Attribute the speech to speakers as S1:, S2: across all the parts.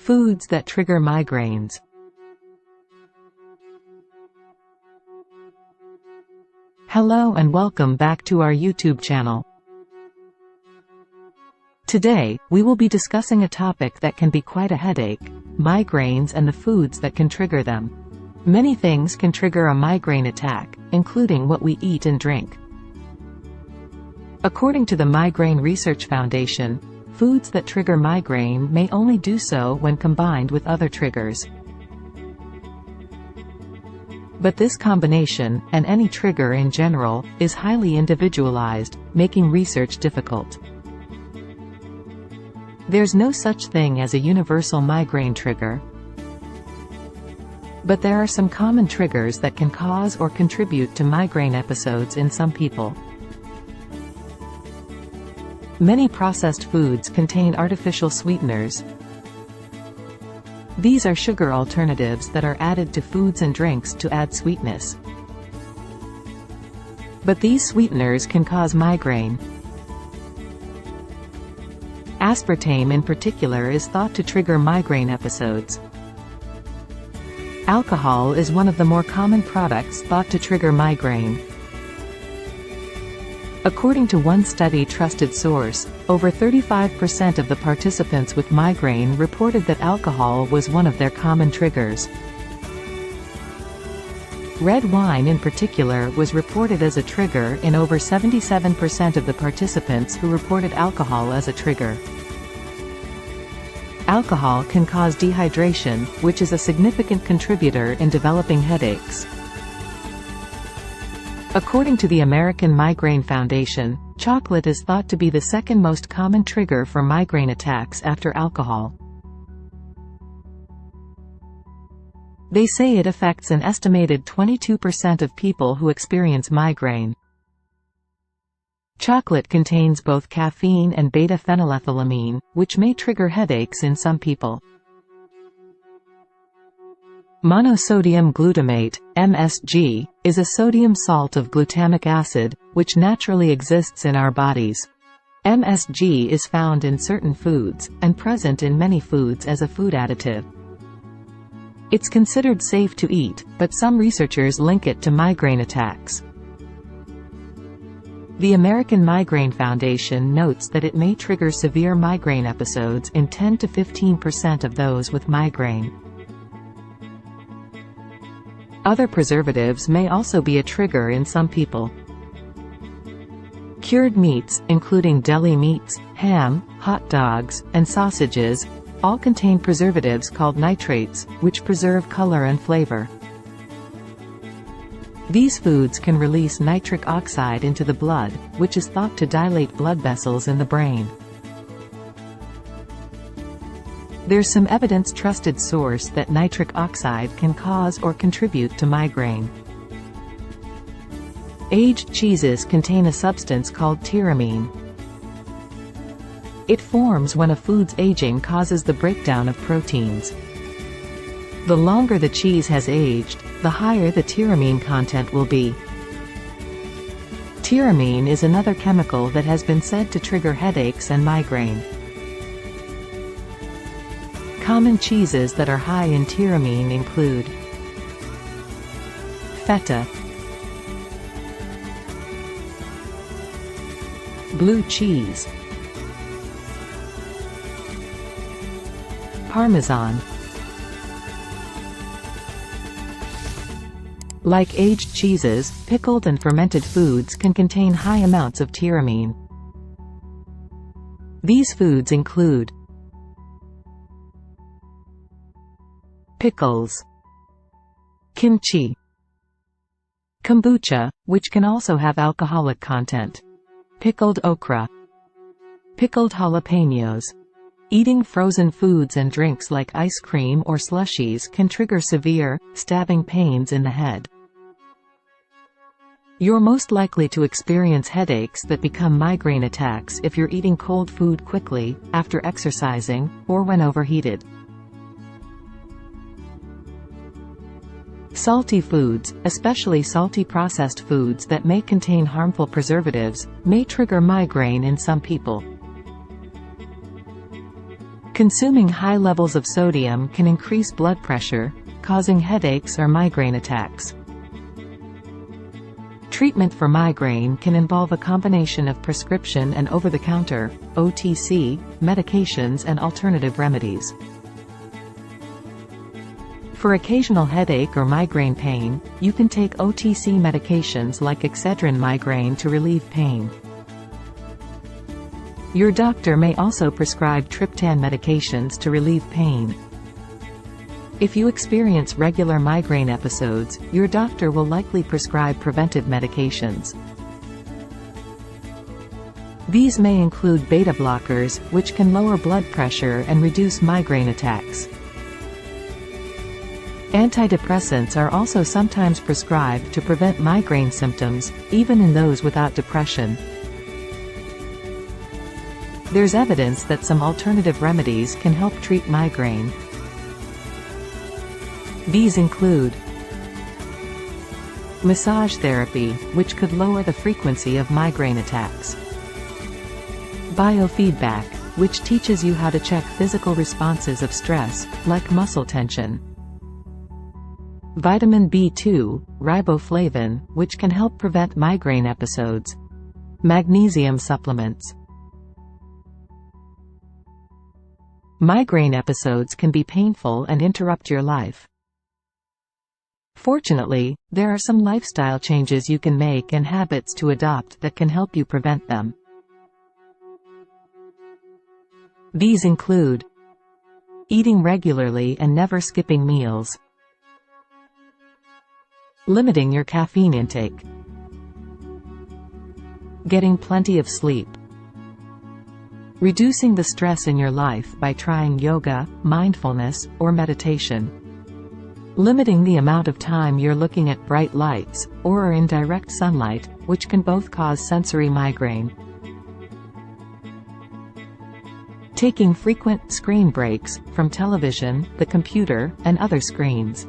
S1: Foods that trigger migraines. Hello and welcome back to our YouTube channel. Today, we will be discussing a topic that can be quite a headache: migraines and the foods that can trigger them. Many things can trigger a migraine attack, including what we eat and drink. According to the Migraine Research Foundation, foods that trigger migraine may only do so when combined with other triggers. But this combination, and any trigger in general, is highly individualized, making research difficult. There's no such thing as a universal migraine trigger. But there are some common triggers that can cause or contribute to migraine episodes in some people. Many processed foods contain artificial sweeteners. These are sugar alternatives that are added to foods and drinks to add sweetness. But these sweeteners can cause migraine. Aspartame in particular is thought to trigger migraine episodes. Alcohol is one of the more common products thought to trigger migraine. According to one study trusted source, over 35% of the participants with migraine reported that alcohol was one of their common triggers. Red wine in particular was reported as a trigger in over 77% of the participants who reported alcohol as a trigger. Alcohol can cause dehydration, which is a significant contributor in developing headaches. According to the American Migraine Foundation, chocolate is thought to be the second most common trigger for migraine attacks after alcohol. They say it affects an estimated 22% of people who experience migraine. Chocolate contains both caffeine and beta-phenylethylamine, which may trigger headaches in some people. Monosodium glutamate, MSG, is a sodium salt of glutamic acid, which naturally exists in our bodies. MSG is found in certain foods, and present in many foods as a food additive. It's considered safe to eat, but some researchers link it to migraine attacks. The American Migraine Foundation notes that it may trigger severe migraine episodes in 10 to 15% of those with migraine. Other preservatives may also be a trigger in some people. Cured meats, including deli meats, ham, hot dogs, and sausages, all contain preservatives called nitrates, which preserve color and flavor. These foods can release nitric oxide into the blood, which is thought to dilate blood vessels in the brain. There's some evidence trusted source that nitric oxide can cause or contribute to migraine. Aged cheeses contain a substance called tyramine. It forms when a food's aging causes the breakdown of proteins. The longer the cheese has aged, the higher the tyramine content will be. Tyramine is another chemical that has been said to trigger headaches and migraine. Common cheeses that are high in tyramine include feta, blue cheese, Parmesan. Like aged cheeses, pickled and fermented foods can contain high amounts of tyramine. These foods include pickles, kimchi, kombucha, which can also have alcoholic content, pickled okra, pickled jalapenos. Eating frozen foods and drinks like ice cream or slushies can trigger severe, stabbing pains in the head. You're most likely to experience headaches that become migraine attacks if you're eating cold food quickly, after exercising, or when overheated. Salty foods, especially salty processed foods that may contain harmful preservatives, may trigger migraine in some people. Consuming high levels of sodium can increase blood pressure, causing headaches or migraine attacks. Treatment for migraine can involve a combination of prescription and over-the-counter (OTC) medications and alternative remedies. For occasional headache or migraine pain, you can take OTC medications like Excedrin migraine to relieve pain. Your doctor may also prescribe triptan medications to relieve pain. If you experience regular migraine episodes, your doctor will likely prescribe preventive medications. These may include beta blockers, which can lower blood pressure and reduce migraine attacks. Antidepressants are also sometimes prescribed to prevent migraine symptoms, even in those without depression. There's evidence that some alternative remedies can help treat migraine. These include massage therapy, which could lower the frequency of migraine attacks. Biofeedback, which teaches you how to check physical responses of stress, like muscle tension. Vitamin B2, riboflavin, which can help prevent migraine episodes. Magnesium supplements. Migraine episodes can be painful and interrupt your life. Fortunately, there are some lifestyle changes you can make and habits to adopt that can help you prevent them. These include eating regularly and never skipping meals, limiting your caffeine intake, getting plenty of sleep, reducing the stress in your life by trying yoga, mindfulness, or meditation, limiting the amount of time you're looking at bright lights, or are in direct sunlight, which can both cause sensory migraine, taking frequent screen breaks from television, the computer, and other screens,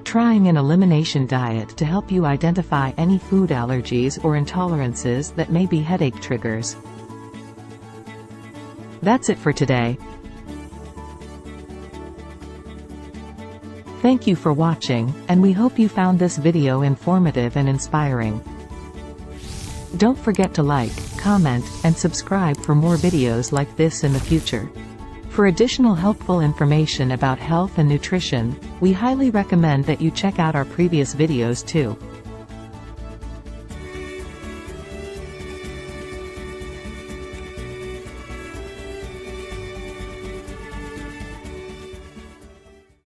S1: trying an elimination diet to help you identify any food allergies or intolerances that may be headache triggers. That's it for today. Thank you for watching, and we hope you found this video informative and inspiring. Don't forget to like, comment, and subscribe for more videos like this in the future. For additional helpful information about health and nutrition, we highly recommend that you check out our previous videos too.